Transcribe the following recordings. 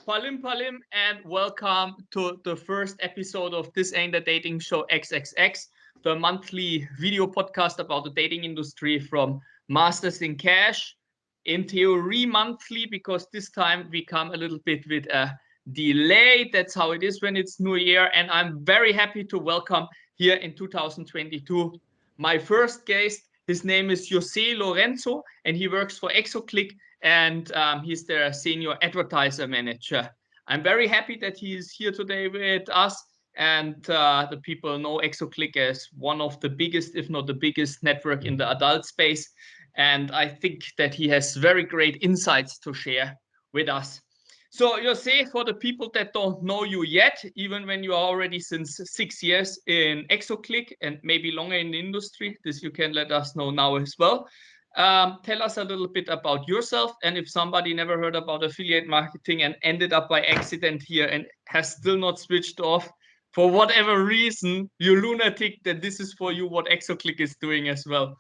Palim, and welcome to the first episode of This Ain't a Dating Show XXX, the monthly video podcast about the dating industry from Masters in Cash. In theory, monthly, because this time we come a little bit with a delay. That's how it is when it's New Year, and I'm very happy to welcome here in 2022 my first guest. His name is Jose Lorenzo, and he works for Exoclick, and he's their senior advertiser manager. I'm very happy that he is here today with us, and the people know Exoclick as one of the biggest, if not the biggest, network in the adult space. And I think that he has very great insights to share with us. So Jose, for the people that don't know you yet, even when you are already since 6 years in Exoclick and maybe longer in the industry, this you can let us know now as well. Tell us a little bit about yourself, and if somebody never heard about affiliate marketing and ended up by accident here and has still not switched off for whatever reason, you lunatic, that this is for you what Exoclick is doing as well.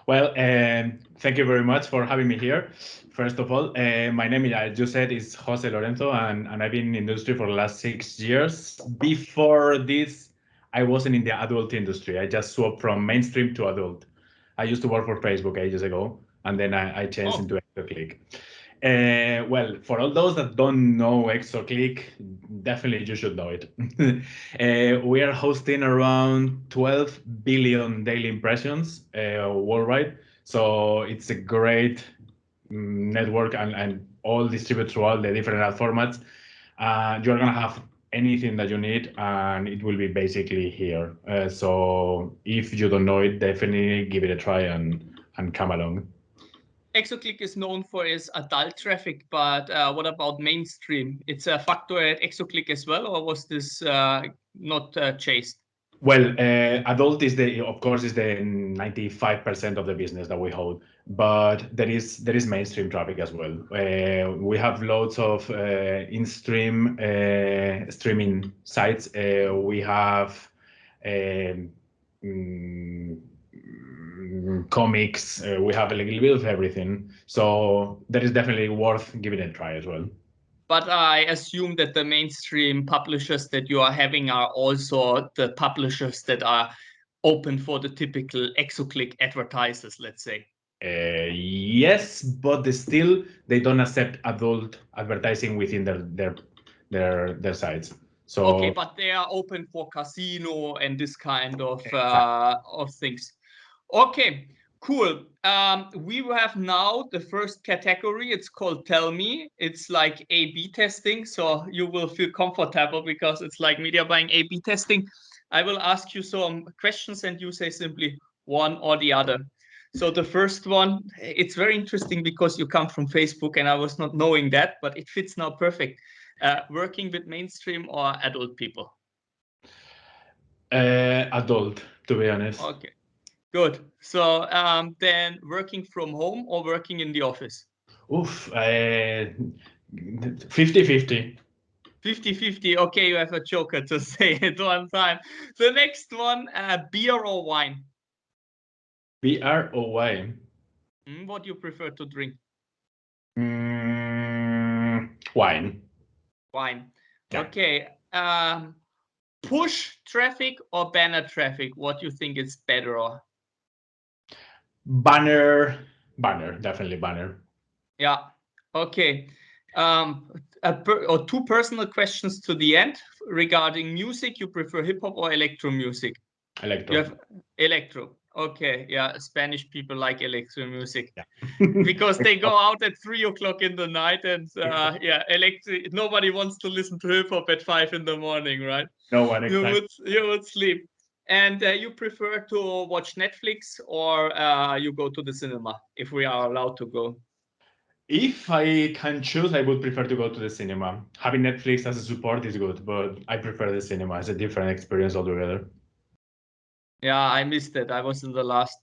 Well, thank you very much for having me here. First of all, my name, as you said, is Jose Lorenzo, and I've been in the industry for the last 6 years. Before this, I wasn't in the adult industry. I just swapped from mainstream to adult. I used to work for Facebook ages ago, and then I changed into Exoclick. Well, for all those that don't know Exoclick, definitely you should know it. We are hosting around 12 billion daily impressions worldwide. So it's a great network and all distributed through all the different ad formats. You're going to have anything that you need, and it will be basically here. So if you don't know it, definitely give it a try and come along. Exoclick is known for its adult traffic, but what about mainstream? It's a factor at Exoclick as well, or was this not chased? Well, adult is of course, is the 95% of the business that we hold, but there is mainstream traffic as well. We have loads of in-stream streaming sites. We have comics. We have a little bit of everything. So that is definitely worth giving it a try as well. But I assume that the mainstream publishers that you are having are also the publishers that are open for the typical Exoclick advertisers, let's say. Yes, but they don't accept adult advertising within their sites. So okay, but they are open for casino and this kind of things. Okay, cool. We have now the first category. It's called Tell Me. It's like A/B testing, so you will feel comfortable because it's like media buying A/B testing. I will ask you some questions and you say simply one or the other. So the first one, it's very interesting because you come from Facebook and I was not knowing that, but it fits now perfect. Working with mainstream or adult people? Adult, to be honest. Okay, good. So then working from home or working in the office? Oof, 50-50. 50-50. Okay, you have a joker to say it one time. The next one, beer or wine? Beer or wine? What do you prefer to drink? Wine. Wine. Yeah. Okay. Push traffic or banner traffic? What do you think is better? Or? Banner, definitely banner. Yeah. Okay. Or two personal questions to the end regarding music. You prefer hip hop or electro music? Electro. You have electro. Okay, yeah, Spanish people like electro music, yeah. because they go out at 3 o'clock in the night, and yeah, nobody wants to listen to hip hop at 5 in the morning, right? No one. Exactly. You would sleep. And you prefer to watch Netflix or you go to the cinema if we are allowed to go? If I can choose, I would prefer to go to the cinema. Having Netflix as a support is good, but I prefer the cinema. It's a different experience altogether. Yeah, I missed it. I was in the last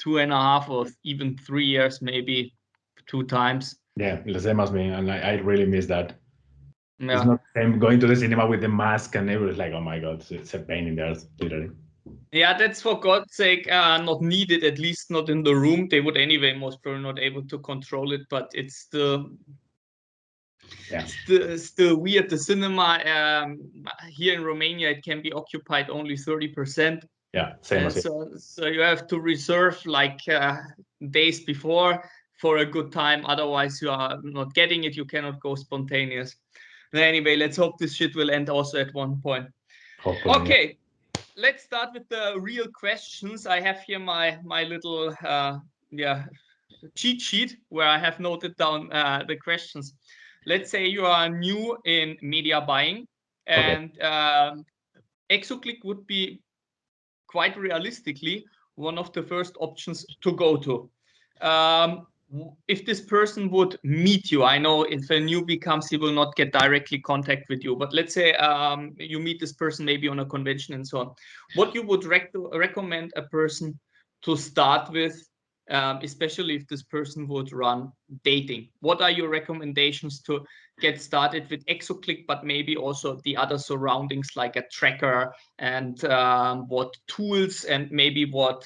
2.5 or even 3 years, maybe 2 times. Yeah, the same as me, and I really miss that. Yeah. It's not the same going to the cinema with the mask and everything. Like, oh my god, it's a pain in the ass, literally. Yeah, that's for God's sake not needed, at least not in the room. They would anyway most probably not able to control it, but it's still Yeah. Still weird. The cinema here in Romania, it can be occupied only 30%. Yeah, same as it. So you have to reserve like days before for a good time. Otherwise, you are not getting it. You cannot go spontaneous. Anyway, let's hope this shit will end also at one point. Hopefully. Okay, let's start with the real questions. I have here my little cheat sheet where I have noted down the questions. Let's say you are new in media buying, and Exoclick would be quite realistically one of the first options to go to. If this person would meet you, I know if a newbie comes, he will not get directly contact with you, but let's say you meet this person maybe on a convention and so on. What you would recommend a person to start with, especially if this person would run dating? What are your recommendations to get started with Exoclick, but maybe also the other surroundings like a tracker and what tools and maybe what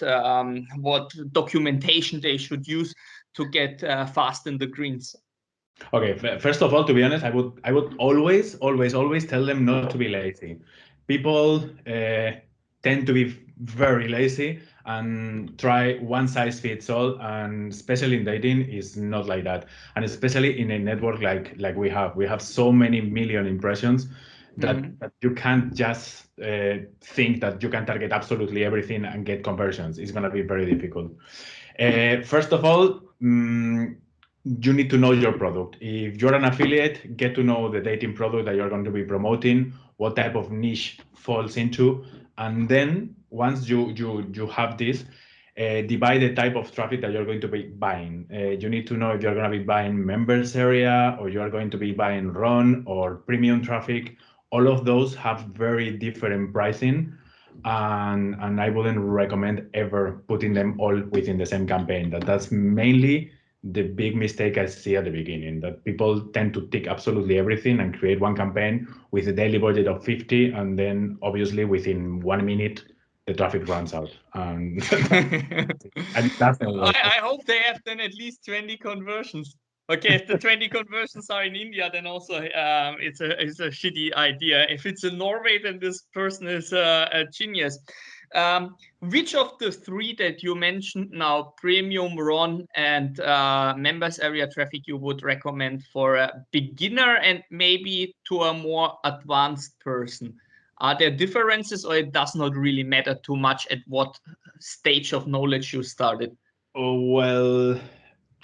documentation they should use to get fast in the greens? Okay, first of all, to be honest, I would always tell them not to be lazy. People tend to be very lazy and try one size fits all, and especially in dating is not like that. And especially in a network like we have so many million impressions that you can't just think that you can target absolutely everything and get conversions. It's going to be very difficult. First of all, you need to know your product. If you're an affiliate, get to know the dating product that you're going to be promoting, what type of niche falls into, and then once you have this, divide the type of traffic that you're going to be buying. You need to know if you're going to be buying members area or you're going to be buying run or premium traffic. All of those have very different pricing, and I wouldn't recommend ever putting them all within the same campaign. That's mainly the big mistake I see at the beginning, that people tend to tick absolutely everything and create one campaign with a daily budget of 50, and then obviously within 1 minute the traffic runs out. And I hope they have then at least 20 conversions. Okay, if the 20 conversions are in India, then also it's a shitty idea. If it's in Norway, then this person is a genius. Which of the three that you mentioned now, premium, run, and members area traffic, you would recommend for a beginner and maybe to a more advanced person? Are there differences, or it does not really matter too much at what stage of knowledge you started? Oh, well,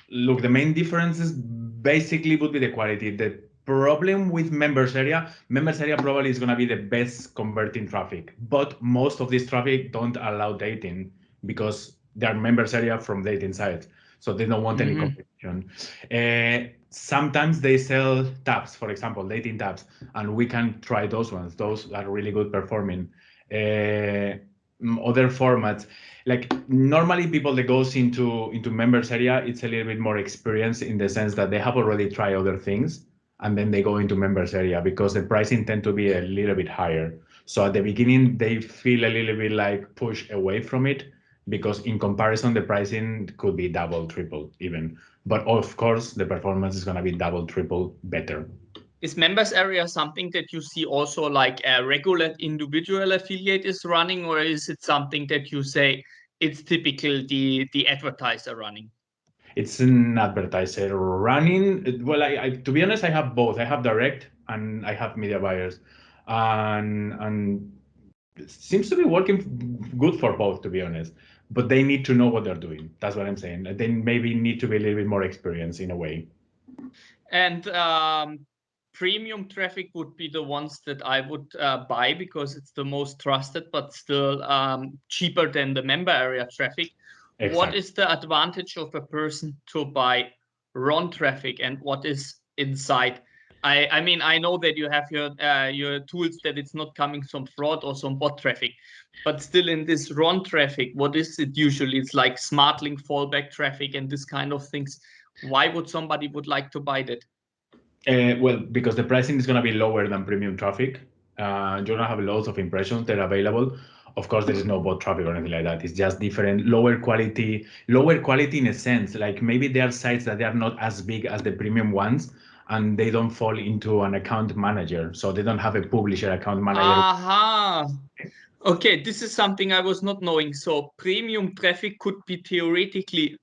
look, the main differences basically would be the quality. The problem with members area probably is going to be the best converting traffic, but most of this traffic don't allow dating because they are members area from dating sites, so they don't want any competition. Sometimes they sell tabs, for example, dating tabs, and we can try those ones. Those are really good performing. Other formats, like normally people that goes into members area, it's a little bit more experience in the sense that they have already tried other things and then they go into members area because the pricing tend to be a little bit higher. So at the beginning they feel a little bit like pushed away from it because in comparison the pricing could be double, triple even, but of course the performance is going to be double, triple better. Is members area something that you see also like a regular individual affiliate is running, or is it something that you say it's typical the advertiser running? It's an advertiser running. Well, I to be honest, I have both. I have direct and I have media buyers, and it seems to be working good for both, to be honest. But they need to know what they're doing. That's what I'm saying. They maybe need to be a little bit more experienced in a way. And premium traffic would be the ones that I would buy because it's the most trusted, but still cheaper than the member area traffic. Exactly. What is the advantage of a person to buy run traffic, and what is inside? I mean, I know that you have your tools that it's not coming some fraud or some bot traffic, but still in this run traffic, what is it usually? It's like smart link fallback traffic and this kind of things. Why would somebody would like to buy that? Well, because the pricing is going to be lower than premium traffic. You're going to have loads of impressions that are available. Of course, there is no bot traffic or anything like that. It's just different, lower quality in a sense. Like maybe there are sites that they are not as big as the premium ones, and they don't fall into an account manager. So they don't have a publisher account manager. Aha. Okay, this is something I was not knowing. So premium traffic could be theoretically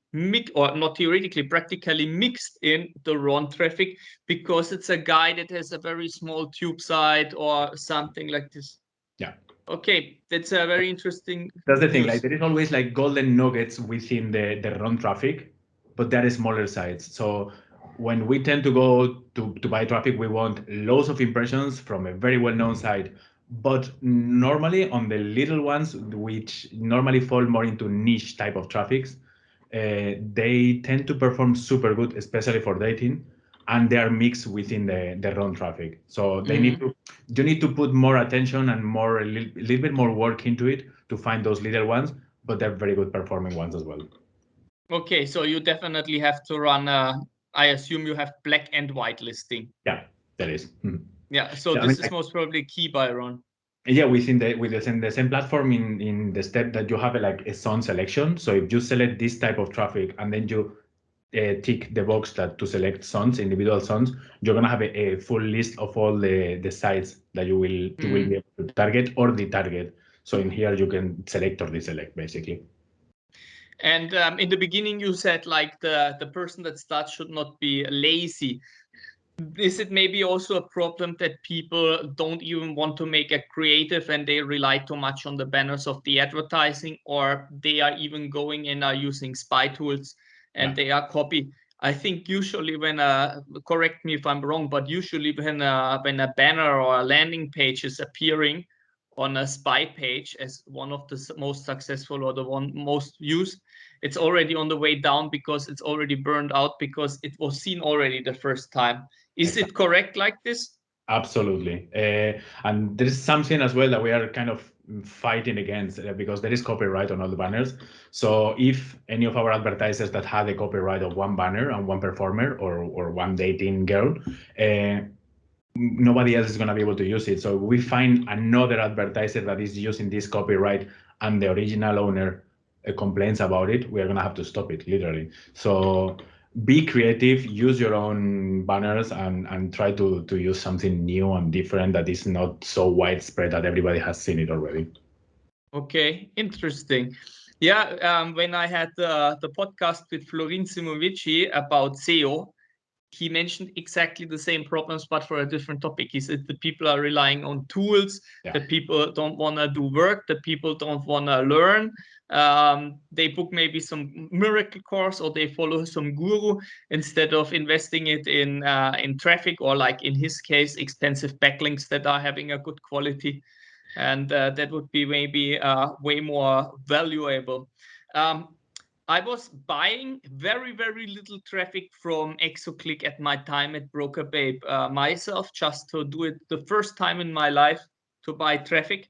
or not theoretically, practically mixed in the raw traffic because it's a guy that has a very small tube site or something like this. Yeah. Okay, that's a very interesting. That's the thing. Like there is always like golden nuggets within the run traffic, but there are smaller sites. So when we tend to go to buy traffic, we want loads of impressions from a very well-known site. But normally on the little ones, which normally fall more into niche type of traffics, they tend to perform super good, especially for dating, and they are mixed within the run traffic. So they need to, you need to put more attention and more a little bit more work into it to find those little ones, but they're very good performing ones as well. Okay, so you definitely have to run. I assume you have black and white listing. Yeah, that is. Yeah, so Yeah, this is most probably key by run. Yeah, within the same platform in the step that you have like a zone selection. So if you select this type of traffic and then you tick the box that to select zones, individual zones, you're gonna have a full list of all the sites that you will be able to target or detarget. So in here you can select or deselect basically. And in the beginning you said like the person that starts should not be lazy. Is it maybe also a problem that people don't even want to make a creative and they rely too much on the banners of the advertising, or they are even going and are using spy tools and they are copy? I think usually when correct me if I'm wrong, but usually when a banner or a landing page is appearing on a spy page as one of the most successful or the one most used, it's already on the way down because it's already burned out because it was seen already the first time. Is it correct like this? Absolutely. And there is something as well that we are kind of fighting against because there is copyright on all the banners. So if any of our advertisers that had a copyright of one banner and one performer or one dating girl, nobody else is going to be able to use it. So we find another advertiser that is using this copyright and the original owner complains about it, we are going to have to stop it, literally. So be creative, use your own banners and try to use something new and different that is not so widespread that everybody has seen it already. Okay, interesting. Yeah, when I had the podcast with Florin Simovici about SEO, he mentioned exactly the same problems, but for a different topic. He said the people are relying on tools, the people don't want to do work, the people don't want to learn. They book maybe some miracle course or they follow some guru instead of investing it in traffic or, like in his case, expensive backlinks that are having a good quality. And that would be maybe way more valuable. I was buying very, very little traffic from Exoclick at my time at Broker Babe myself, just to do it the first time in my life to buy traffic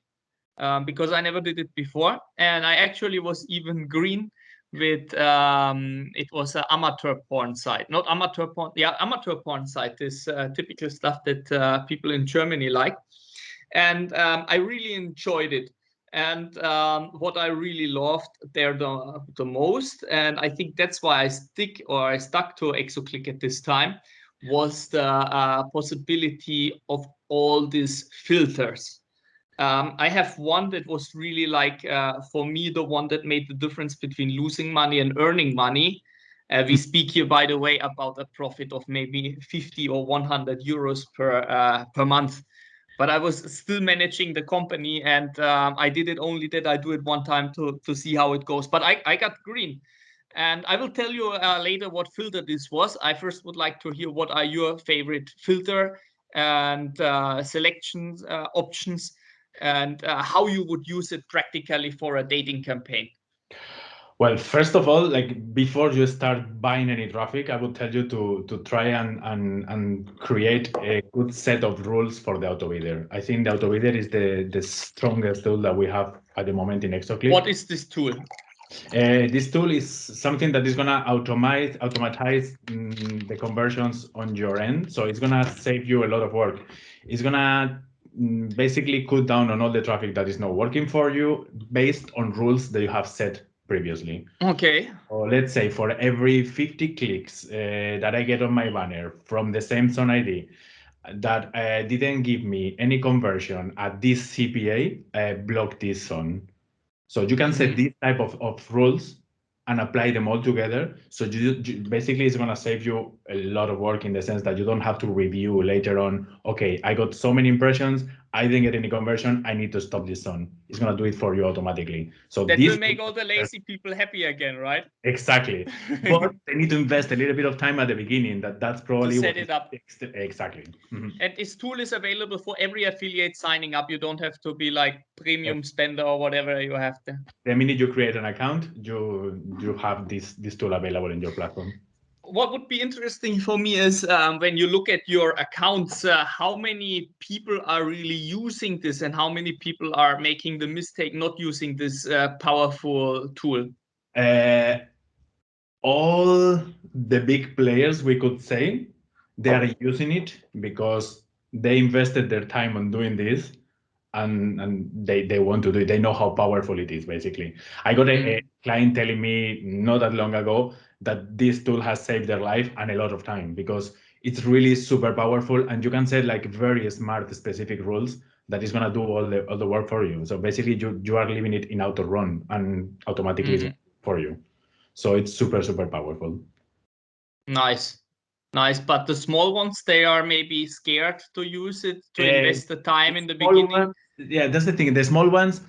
because I never did it before. And I actually was even green with, it was an amateur porn site, not amateur porn, yeah, amateur porn site, this typical stuff that people in Germany like. And I really enjoyed it. And what I really loved there the most, and I think that's why I stuck to Exoclick at this time, was the possibility of all these filters. I have one that was really like, for me, the one that made the difference between losing money and earning money. We speak here, by the way, about a profit of maybe 50 or 100 euros per month. But I was still managing the company, and I did it only that I do it one time to see how it goes. But I got green. And I will tell you later what filter this was. I first would like to hear what are your favorite filter and selections options, and how you would use it practically for a dating campaign. Well, first of all, like before you start buying any traffic, I would tell you to try and create a good set of rules for the auto bidder. I think the auto bidder is the strongest tool that we have at the moment in Exoclick. What is this tool? This tool is something that is gonna automatize the conversions on your end. So it's gonna save you a lot of work. It's gonna basically cut down on all the traffic that is not working for you based on rules that you have set previously. Okay. Or let's say for every 50 clicks that I get on my banner from the same zone ID that didn't give me any conversion at this CPA, block this zone. So you can set these type of rules and apply them all together. So basically it's going to save you a lot of work in the sense that you don't have to review later on, okay, I got so many impressions, I didn't get any conversion, I need to stop this zone. It's going to do it for you automatically. So that this will make all the lazy people happy again, right? Exactly. But they need to invest a little bit of time at the beginning. That's probably to set what it up. Exactly. And this tool is available for every affiliate signing up. You don't have to be like premium spender or whatever you have to. The minute you create an account, you have this tool available in your platform. What would be interesting for me is when you look at your accounts, how many people are really using this and how many people are making the mistake not using this powerful tool? All the big players, we could say, they are using it because they invested their time on doing this, and they want to do it. They know how powerful it is, basically. I got a client telling me not that long ago that this tool has saved their life and a lot of time because it's really super powerful, and you can set like very smart specific rules that is going to do all the work for you. So basically you are leaving it in auto run and automatically it's for you. So it's super, super powerful. Nice. But the small ones, they are maybe scared to use it, to invest the time in the beginning. Yeah, that's the thing. The small ones,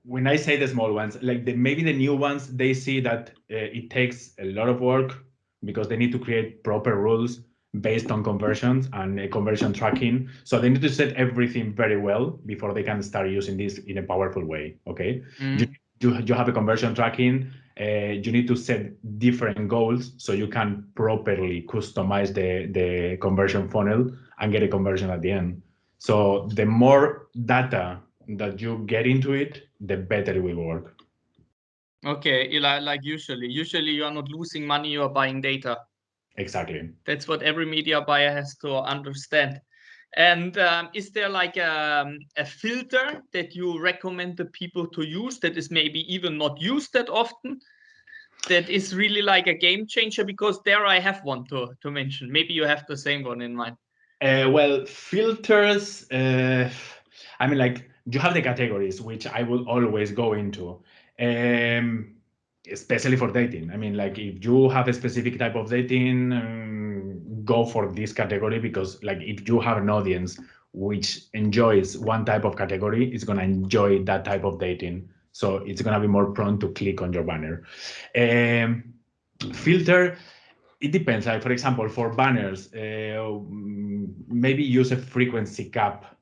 when I say the small ones, like maybe the new ones, they see that it takes a lot of work because they need to create proper rules based on conversions and conversion tracking. So they need to set everything very well before they can start using this in a powerful way. Okay, you have a conversion tracking. You need to set different goals so you can properly customize the conversion funnel and get a conversion at the end. So the more data that you get into it, the better it will work. Okay, like usually you are not losing money, you are buying data. Exactly. That's what every media buyer has to understand. And is there like a filter that you recommend the people to use that is maybe even not used that often? That is really like a game changer, because there I have one to mention. Maybe you have the same one in mind. Well, filters, I mean, like you have the categories, which I will always go into, especially for dating. I mean, like if you have a specific type of dating, go for this category because like if you have an audience which enjoys one type of category, it's going to enjoy that type of dating. So it's going to be more prone to click on your banner. Filter, it depends. Like for example, for banners, maybe use a frequency cap.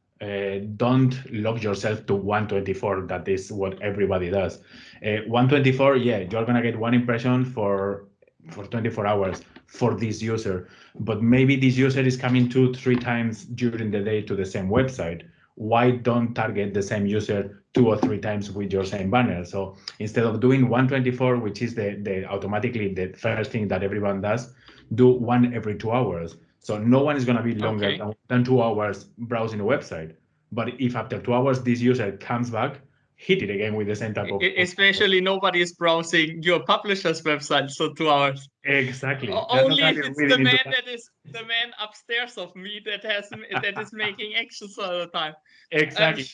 Don't lock yourself to 124. That is what everybody does. 124, yeah, you're gonna get one impression for 24 hours for this user, but maybe this user is coming 2-3 times during the day to the same website. Why don't target the same user 2 or 3 times with your same banner? So instead of doing 124, which is the automatically the first thing that everyone does, do one every 2 hours. So no one is going to be longer than 2 hours browsing a website. But if after 2 hours this user comes back, hit it again with the same type of. Especially nobody is browsing your publisher's website, so 2 hours. Exactly. Only if it's the man that is the man upstairs of me that is making actions all the time. Exactly.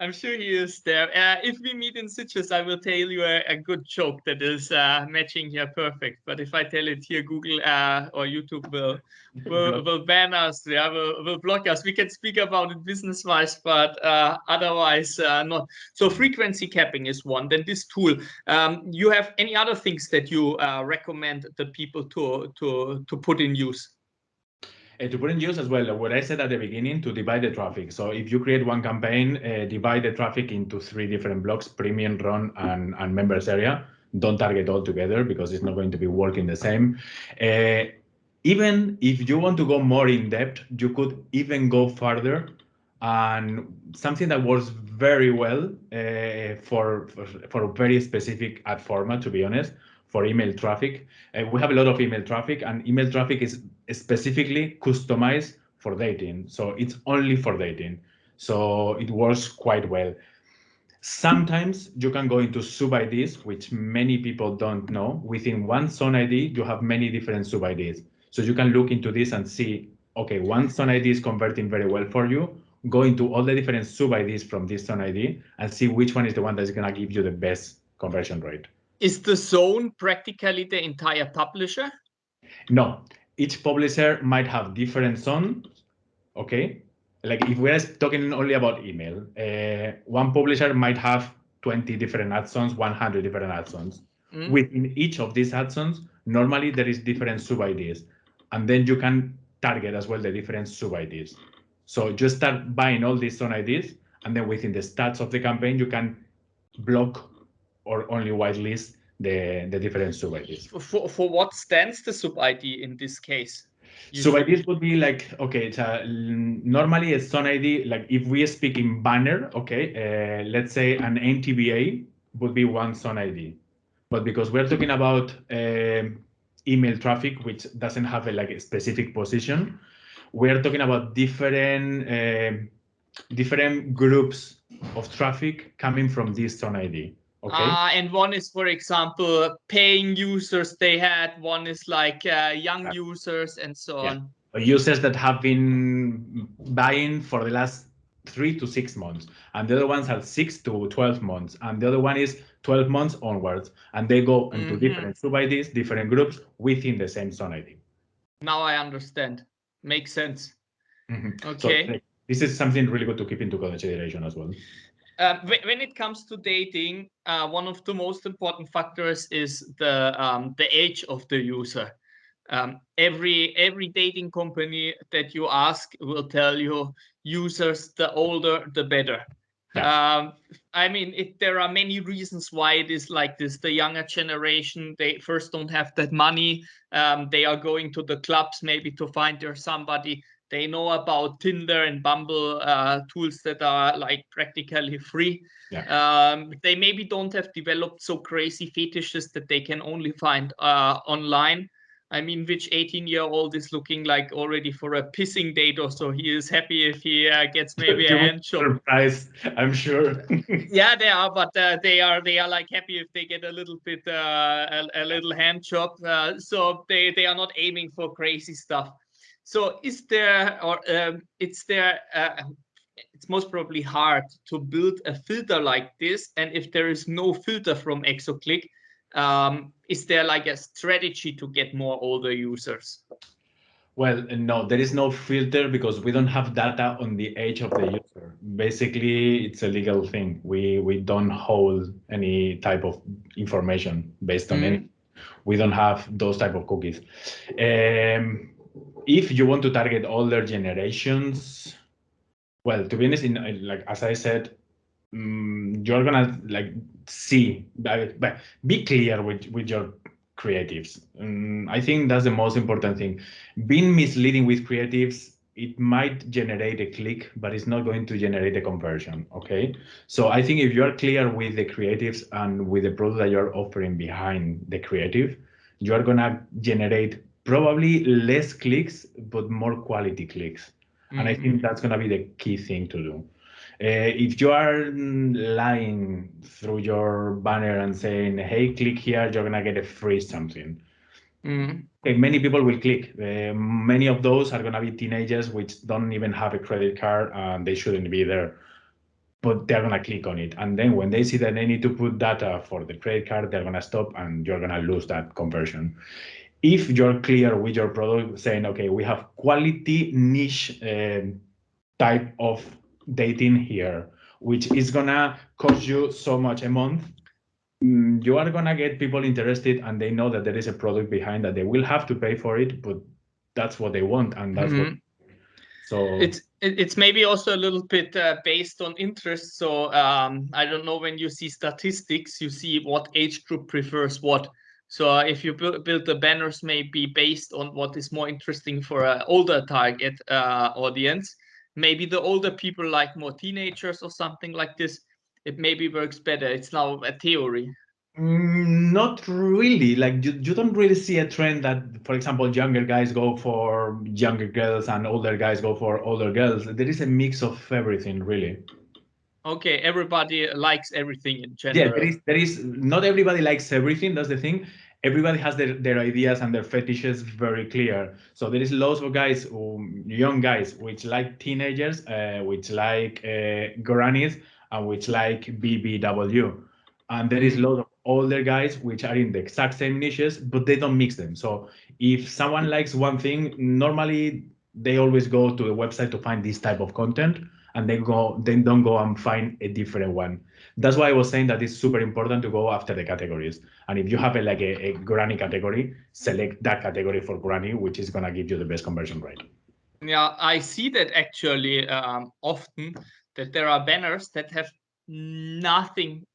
I'm sure he is there. If we meet in Citrus, I will tell you a good joke that is matching here perfect. But if I tell it here, Google or YouTube will ban us. Yeah, will block us. We can speak about it business-wise, but otherwise not. So frequency capping is one. Then this tool. You have any other things that you recommend the people to put in use? To put in use as well, what I said at the beginning, to divide the traffic. So if you create one campaign, divide the traffic into 3 different blocks: premium, run, and members area. Don't target all together because it's not going to be working the same. Even if you want to go more in depth, you could even go further. And something that works very well for a very specific ad format, to be honest, for email traffic. We have a lot of email traffic, and email traffic is specifically customized for dating. So it's only for dating. So it works quite well. Sometimes you can go into sub IDs, which many people don't know. Within one zone ID, you have many different sub IDs. So you can look into this and see, okay, one zone ID is converting very well for you. Go into all the different sub IDs from this zone ID and see which one is the one that's going to give you the best conversion rate. Is the zone practically the entire publisher? No, each publisher might have different zones, okay? Like if we're talking only about email, one publisher might have 20 different ad zones, 100 different ad zones. Within each of these ad zones, normally there is different sub-IDs. And then you can target as well the different sub-IDs. So just start buying all these zone IDs, and then within the stats of the campaign, you can block or only whitelist the different sub-IDs. For what stands the sub-ID in this case? So IDs would be like, okay, it's normally a zone ID, like if we speak in banner, okay, let's say an NTBA would be one zone ID. But because we're talking about email traffic, which doesn't have a specific position, we're talking about different groups of traffic coming from this zone ID. Okay. And one is, for example, paying users they had. One is like young users and so on. Users that have been buying for the last 3 to 6 months, and the other ones are 6 to 12 months, and the other one is 12 months onwards, and they go into different sub IDs, different groups within the same zone ID. Now I understand. Makes sense. Okay. So this is something really good to keep into consideration as well. When it comes to dating, one of the most important factors is the age of the user. Every dating company that you ask will tell you users, the older, the better. Yeah. I mean, there are many reasons why it is like this. The younger generation, they first don't have that money. They are going to the clubs maybe to find their somebody. They know about Tinder and Bumble tools that are like practically free. Yeah. They maybe don't have developed so crazy fetishes that they can only find online. I mean, which 18-year-old is looking like already for a pissing date or so? He is happy if he gets maybe a hand job. Surprise, I'm sure. Yeah, they are, but they are like happy if they get a little bit a little hand job. So they are not aiming for crazy stuff. So is there, or it's most probably hard to build a filter like this, and if there is no filter from Exoclick, is there like a strategy to get more older users? Well, no, there is no filter because we don't have data on the age of the user. Basically, it's a legal thing. We don't hold any type of information based on any. We don't have those type of cookies. If you want to target older generations, well, to be honest, like as I said, you're gonna like see, but be clear with your creatives. I think that's the most important thing. Being misleading with creatives, it might generate a click, but it's not going to generate a conversion. Okay, so I think if you are clear with the creatives and with the product that you're offering behind the creative, you are gonna generate probably less clicks, but more quality clicks. And I think that's gonna be the key thing to do. If you are lying through your banner and saying, hey, click here, you're going to get a free something. Okay, many people will click. Many of those are going to be teenagers which don't even have a credit card and they shouldn't be there. But they're going to click on it. And then when they see that they need to put data for the credit card, they're going to stop and you're going to lose that conversion. If you're clear with your product saying, okay, we have quality niche type of dating here, which is gonna cost you so much a month, you are gonna get people interested and they know that there is a product behind that. They will have to pay for it, but that's what they want, and that's what. So it's maybe also a little bit based on interest. So I don't know, when you see statistics, you see what age group prefers what. So if you build the banners, maybe based on what is more interesting for an older target audience. Maybe the older people like more teenagers or something like this. It maybe works better. It's now a theory. Not really. Like you don't really see a trend that, for example, younger guys go for younger girls and older guys go for older girls. There is a mix of everything, really. Okay, everybody likes everything in Yeah, general. there is not everybody likes everything. That's the thing. Everybody has their ideas and their fetishes very clear. So there is lots of guys, young guys, which like teenagers, which like grannies, and which like BBW. And there is lots of older guys which are in the exact same niches, but they don't mix them. So if someone likes one thing, normally they always go to the website to find this type of content, and then don't go and find a different one. That's why I was saying that it's super important to go after the categories. And if you have a granny category, select that category for granny, which is going to give you the best conversion rate. Yeah, I see that actually often, that there are banners that have nothing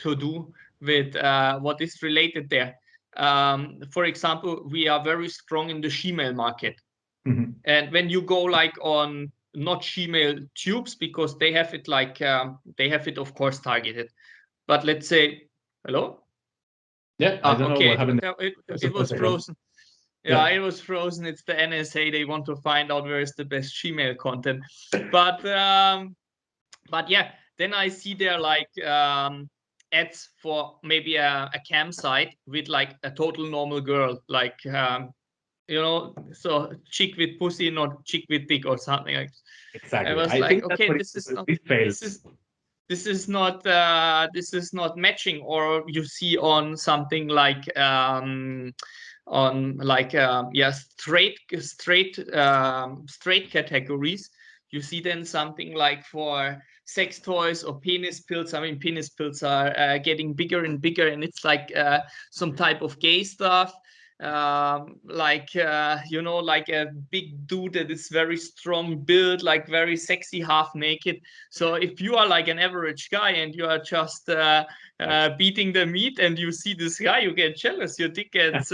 to do with what is related there. For example, we are very strong in the Gmail market. And when you go like on not Gmail tubes, because they have it like they have it of course targeted, but let's say, hello. Yeah, I don't know Okay, what happened. it was frozen. Yeah, it was frozen. It's the NSA. They want to find out where is the best Gmail content. But yeah, then I see there like ads for maybe a campsite with like a total normal girl, like so chick with pussy, not chick with dick or something like. Exactly. I was I like, think okay, this is not this is not matching. Or you see on something like on like yeah, straight categories, you see then something like for sex toys or penis pills. I mean, penis pills are getting bigger and bigger, and it's like some type of gay stuff, like like a big dude that is very strong build, like very sexy, half naked. So if you are like an average guy and you are just beating the meat and you see this guy, you get jealous, your dick gets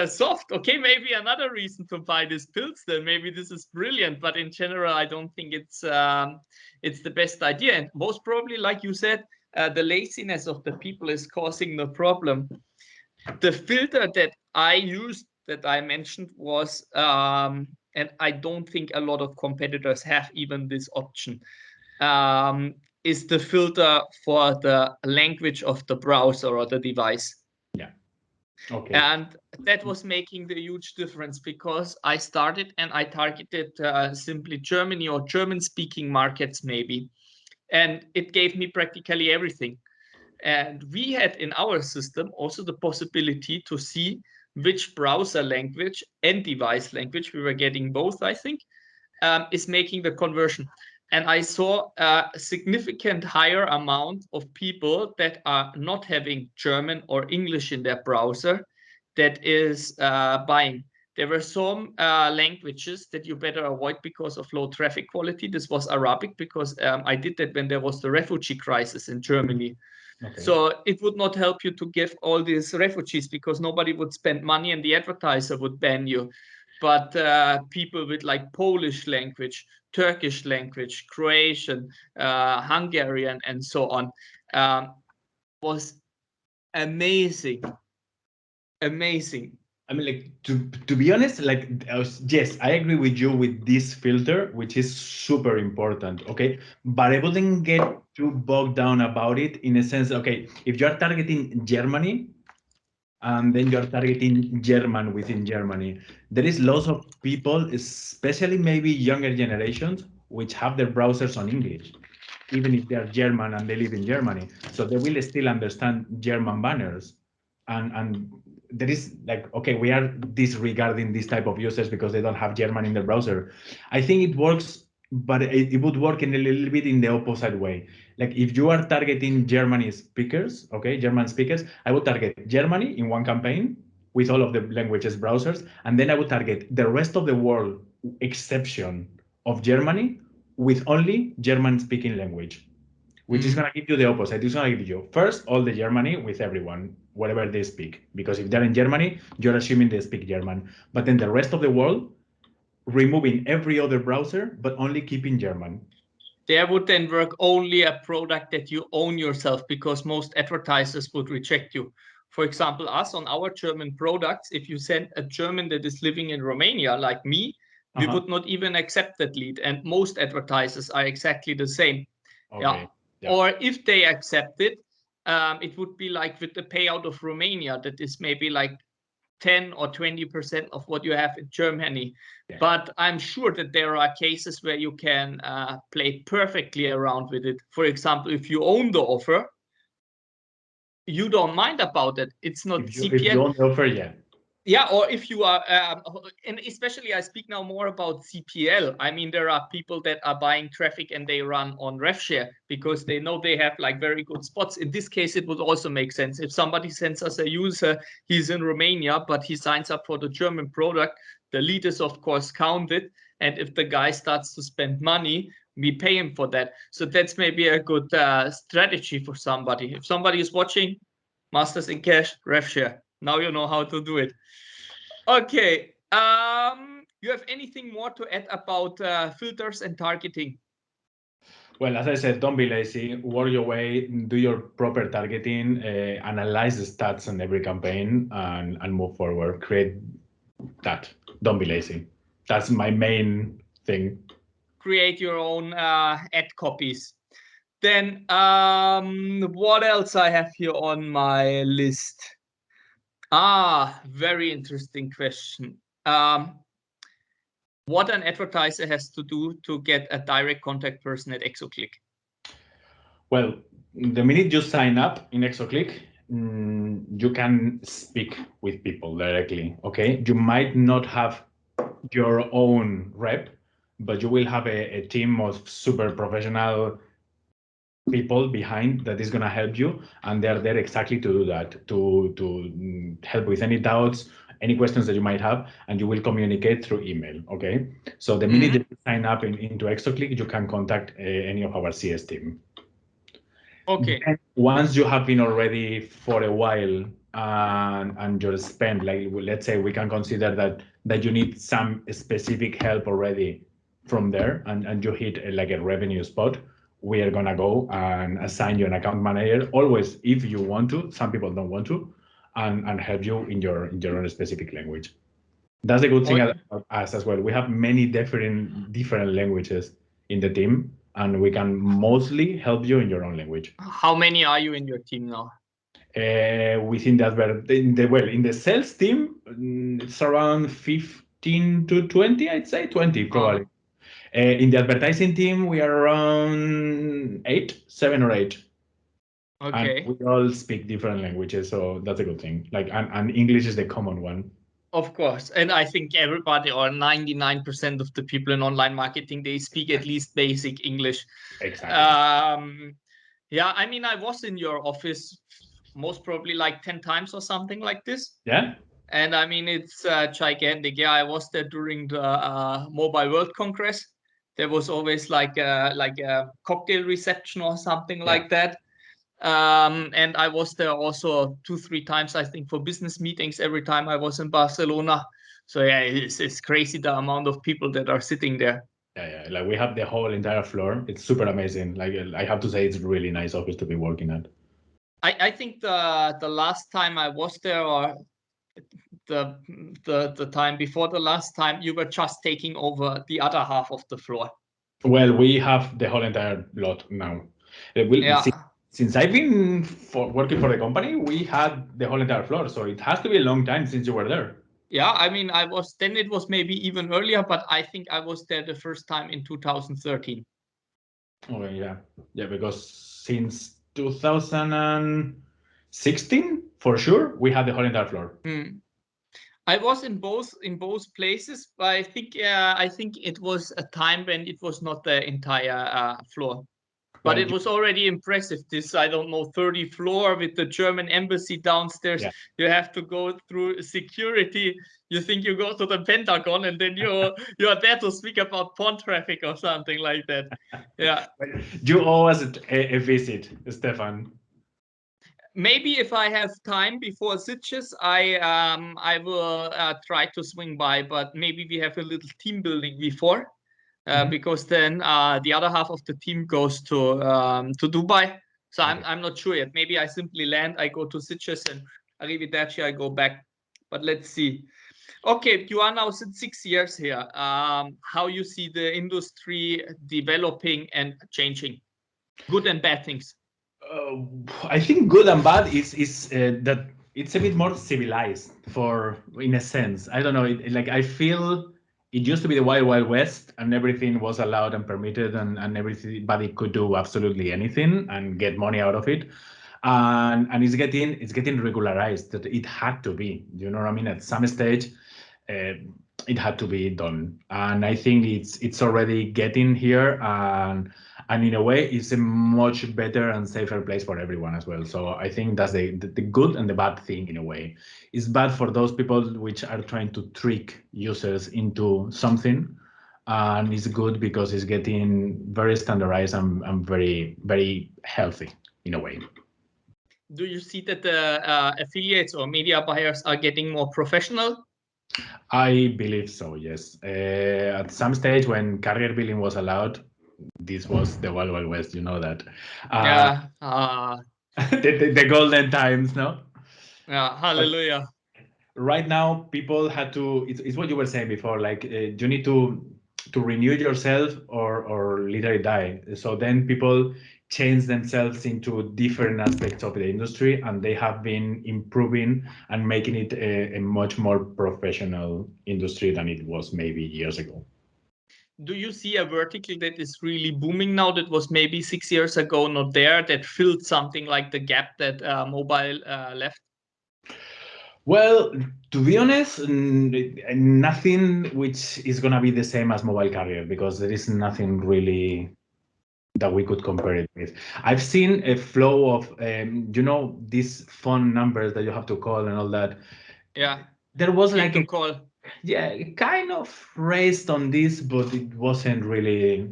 soft. Okay, maybe another reason to buy these pills, then maybe this is brilliant, but in general I don't think it's the best idea. And most probably, like you said, the laziness of the people is causing the problem. The filter that I used, that I mentioned, was and I don't think a lot of competitors have even this option, is the filter for the language of the browser or the device. Yeah. Okay. And that was making the huge difference, because I started and I targeted simply Germany or German speaking markets maybe, and it gave me practically everything. And we had in our system also the possibility to see which browser language and device language, we were getting both, I think, is making the conversion. And I saw a significant higher amount of people that are not having German or English in their browser that is buying. There were some languages that you better avoid because of low traffic quality. This was Arabic, because I did that when there was the refugee crisis in Germany. Okay. So it would not help you to give all these refugees, because nobody would spend money and the advertiser would ban you. But people with like Polish language, Turkish language, Croatian, Hungarian, and so on, was amazing. Amazing. I mean, like, to be honest, like, yes, I agree with you with this filter, which is super important. Okay, but I wouldn't get too bogged down about it, in a sense. Okay, if you're targeting Germany, and then you're targeting German within Germany, there is lots of people, especially maybe younger generations, which have their browsers on English, even if they're German and they live in Germany. So they will still understand German banners. And there is like, okay, we are disregarding this type of users because they don't have German in their browser. I think it works, but it would work in a little bit in the opposite way. Like if you are targeting German speakers, I would target Germany in one campaign with all of the languages browsers, and then I would target the rest of the world, exception of Germany, with only German-speaking language, which is going to give you the opposite. It's going to give you first all the Germany with everyone, whatever they speak, because if they're in Germany, you're assuming they speak German. But then the rest of the world, removing every other browser, but only keeping German. There would then work only a product that you own yourself, because most advertisers would reject you. For example, us on our German products, if you send a German that is living in Romania, like me, we would not even accept that lead. And most advertisers are exactly the same. Okay. Yeah. Or if they accept it, it would be like with the payout of Romania, that is maybe like 10 or 20% of what you have in Germany. Yeah. But I'm sure that there are cases where you can play perfectly around with it. For example, if you own the offer, you don't mind about it. It's not CPM. If you own the offer, yeah. Yeah, or if you are, and especially I speak now more about CPL. I mean, there are people that are buying traffic and they run on RevShare because they know they have like very good spots. In this case, it would also make sense. If somebody sends us a user, he's in Romania, but he signs up for the German product, the lead is of course counted. And if the guy starts to spend money, we pay him for that. So that's maybe a good strategy for somebody. If somebody is watching, Masters in Cash, RevShare. Now you know how to do it. Okay. You have anything more to add about filters and targeting? Well, as I said, don't be lazy. Work your way, do your proper targeting, analyze the stats on every campaign, and move forward. Create that. Don't be lazy. That's my main thing. Create your own ad copies. Then what else I have here on my list? Very interesting question. What an advertiser has to do to get a direct contact person at Exoclick? Well, the minute you sign up in Exoclick, you can speak with people directly. Okay, you might not have your own rep, but you will have a team of super professional people behind that is going to help you, and they're there exactly to do that, to help with any doubts, any questions that you might have, and you will communicate through email. Okay, so the minute that you sign up into Exoclick, you can contact any of our CS team. Okay. And once you have been already for a while and your spend, like let's say we can consider that you need some specific help already from there, and you hit like a revenue spot, we are gonna go and assign you an account manager. Always, if you want to. Some people don't want to, and help you in your own specific language. That's a good thing about us as well. We have many different languages in the team, and we can mostly help you in your own language. How many are you in your team now? Within in the sales team, it's around 15 to 20, I'd say 20 probably. In the advertising team, we are around 7 or 8. Okay. And we all speak different languages, so that's a good thing. Like, and English is the common one. Of course. And I think everybody, or 99% of the people in online marketing, they speak at least basic English. Exactly. Yeah, I mean, I was in your office most probably like 10 times or something like this. Yeah. And I mean, it's gigantic. Yeah, I was there during the Mobile World Congress. There was always like a cocktail reception or something like that. And I was there also 2-3 times, I think, for business meetings every time I was in Barcelona. So yeah, it's crazy the amount of people that are sitting there. Yeah. Like we have the whole entire floor. It's super amazing. Like I have to say, it's a really nice office to be working at. I think the last time I was there, or the time before the last time, you were just taking over the other half of the floor. Well, we have the whole entire lot now. Since I've been working for the company, we had the whole entire floor. So it has to be a long time since you were there. Yeah, I mean, it was maybe even earlier, but I think I was there the first time in 2013. Okay, yeah, because since 2016, for sure, we had the whole entire floor. I was in both places, but I think it was a time when it was not the entire floor. But it was already impressive. This, I don't know, 30 floor with the German embassy downstairs. Yeah. You have to go through security. You think you go to the Pentagon, and then you're there to speak about porn traffic or something like that. Yeah. You owe us a visit, Stefan. Maybe if I have time before Sitges, I will try to swing by. But maybe we have a little team building before. Because then the other half of the team goes to Dubai. So I'm not sure yet. Maybe I simply land, I go to Sitges, and arrivederci, I go back. But let's see. Okay, you are now since 6 years here. How you see the industry developing and changing, good and bad things? Uh, I think good and bad is that it's a bit more civilized for in a sense. I don't know. Like I feel it used to be the wild wild west and everything was allowed and permitted and everybody could do absolutely anything and get money out of it. And it's getting regularized that it had to be. You know what I mean? At some stage, uh, it had to be done, and I think it's already getting here, and in a way, it's a much better and safer place for everyone as well. So I think that's the good and the bad thing in a way. It's bad for those people which are trying to trick users into something, and it's good because it's getting very standardized and very very healthy in a way. Do you see that the affiliates or media buyers are getting more professional? I believe so, yes. At some stage when carrier billing was allowed, this was the Wild Wild West, you know that. Uh, Yeah, the golden times, no? yeah, But hallelujah. right now, people had to, it's what you were saying before, like you need to renew yourself or literally die. So then people change themselves into different aspects of the industry and they have been improving and making it a much more professional industry than it was maybe years ago. Do you see a vertical that is really booming now that was maybe 6 years ago not there, that filled something like the gap that mobile left? Well, to be honest, nothing which is going to be the same as mobile carrier because there is nothing really that we could compare it with. I've seen a flow of, these phone numbers that you have to call and all that. Yeah, There was click like to call. yeah, kind of raised on this, but it wasn't really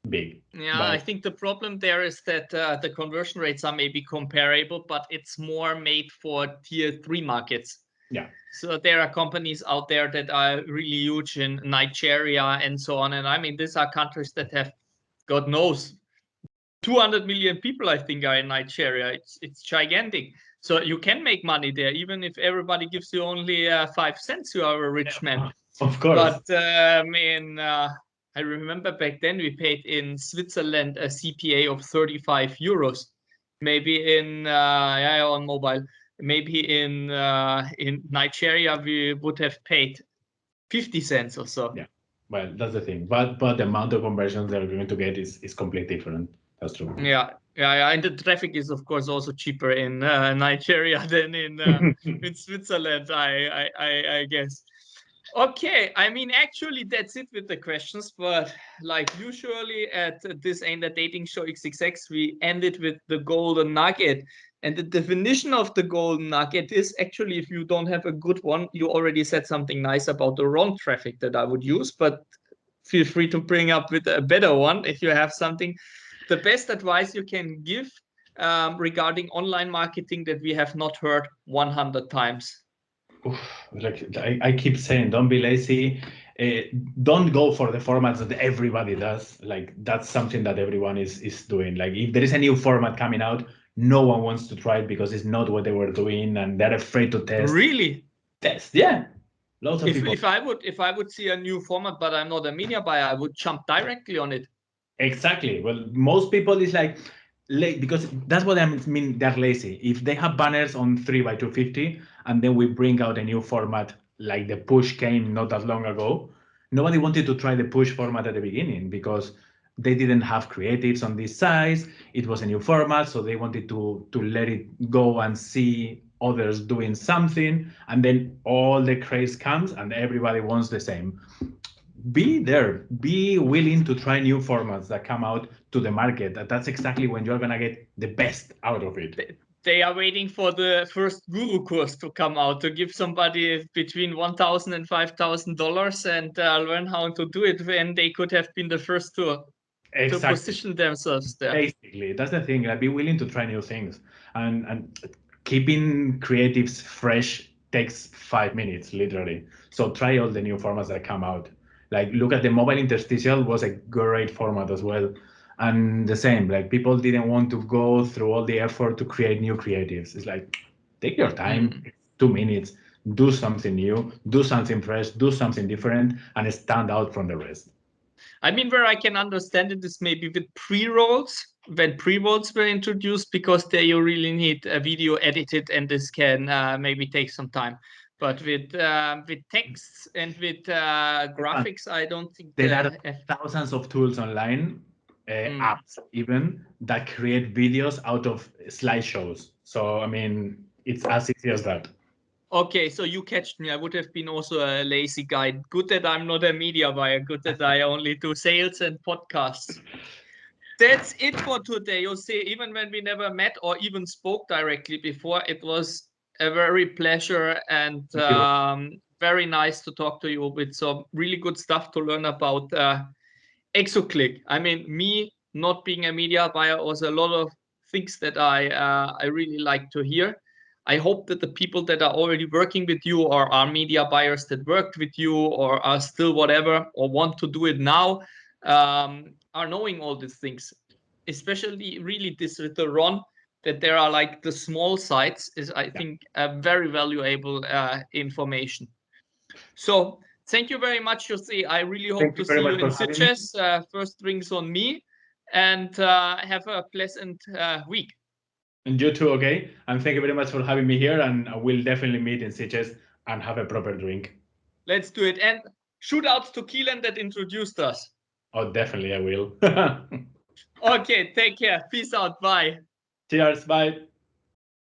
big. Yeah, I But think the problem there is that the conversion rates are maybe comparable, but it's more made for tier three markets. yeah, So there are companies out there that are really huge in Nigeria and so on. And I mean, these are countries that have, God knows, 200 million people, I think, are in Nigeria. It's gigantic. So you can make money there, even if everybody gives you only 5 cents. You are a rich man. of course. But I remember back then we paid in Switzerland a CPA of 35 euros. Maybe on mobile. Maybe in Nigeria we would have paid 50 cents or so. Yeah, well, that's the thing. But the amount of conversions they're going to get is completely different. That's true. Yeah, and the traffic is of course also cheaper in Nigeria than in Switzerland. I guess. Okay, I mean, actually, that's it with the questions. But like usually at this Ain't a Dating Show XXX, we ended with the golden nugget. And the definition of the golden nugget is actually, if you don't have a good one, you already said something nice about the wrong traffic that I would use. But feel free to bring up with a better one if you have something. The best advice you can give regarding online marketing that we have not heard 100 times. Oof, like I keep saying, don't be lazy. Don't go for the formats that everybody does. Like that's something that everyone is doing. Like if there is a new format coming out, no one wants to try it because it's not what they were doing, and they're afraid to test. Really? Test, yeah. Lots of people. If I would see a new format, but I'm not a media buyer, I would jump directly on it. Exactly. Well, most people is like because that's what I mean. They're lazy. If they have banners on 3x250, and then we bring out a new format like the push came not that long ago, nobody wanted to try the push format at the beginning because they didn't have creatives on this size. It was a new format, so they wanted to let it go and see others doing something, and then all the craze comes and everybody wants the same. Be there, be willing to try new formats that come out to the market. That's exactly when you're gonna get the best out of it. They are waiting for the first guru course to come out to give somebody between $1,000 and $5,000 and learn how to do it when they could have been the first to Exactly. position themselves there. Basically, that's the thing. Like, be willing to try new things, and keeping creatives fresh takes 5 minutes, literally. So try all the new formats that come out. Like, look at the mobile interstitial was a great format as well, and the same. Like, people didn't want to go through all the effort to create new creatives. It's like, take your time. It's 2 minutes. do something new, do something fresh, do something different, and stand out from the rest. I mean, where I can understand it is maybe with pre-rolls, when pre-rolls were introduced, because there you really need a video edited, and this can maybe take some time. But with texts and with graphics, I don't think there are thousands of tools online, apps even, that create videos out of slideshows. So, I mean, it's as easy as that. Okay, so you catched me. I would have been also a lazy guy. Good that I'm not a media buyer. Good that I only do sales and podcasts. That's it for today, Jose. Even when we never met or even spoke directly before, it was a very pleasure and very nice to talk to you with some really good stuff to learn about Exoclick. I mean, me not being a media buyer was a lot of things that I really like to hear. I hope that the people that are already working with you or are media buyers that worked with you or are still whatever or want to do it now are knowing all these things, especially really this with the run that there are like the small sites is I think a very valuable information. So thank you very much, Jose. I really hope to see you in Sitges. First drinks on me, and have a pleasant week. And you too, okay? And thank you very much for having me here, and we'll definitely meet in Sitges and have a proper drink. Let's do it. And shout out to Keelan that introduced us. Oh, definitely I will. Okay, take care. Peace out. Bye. Cheers. Bye.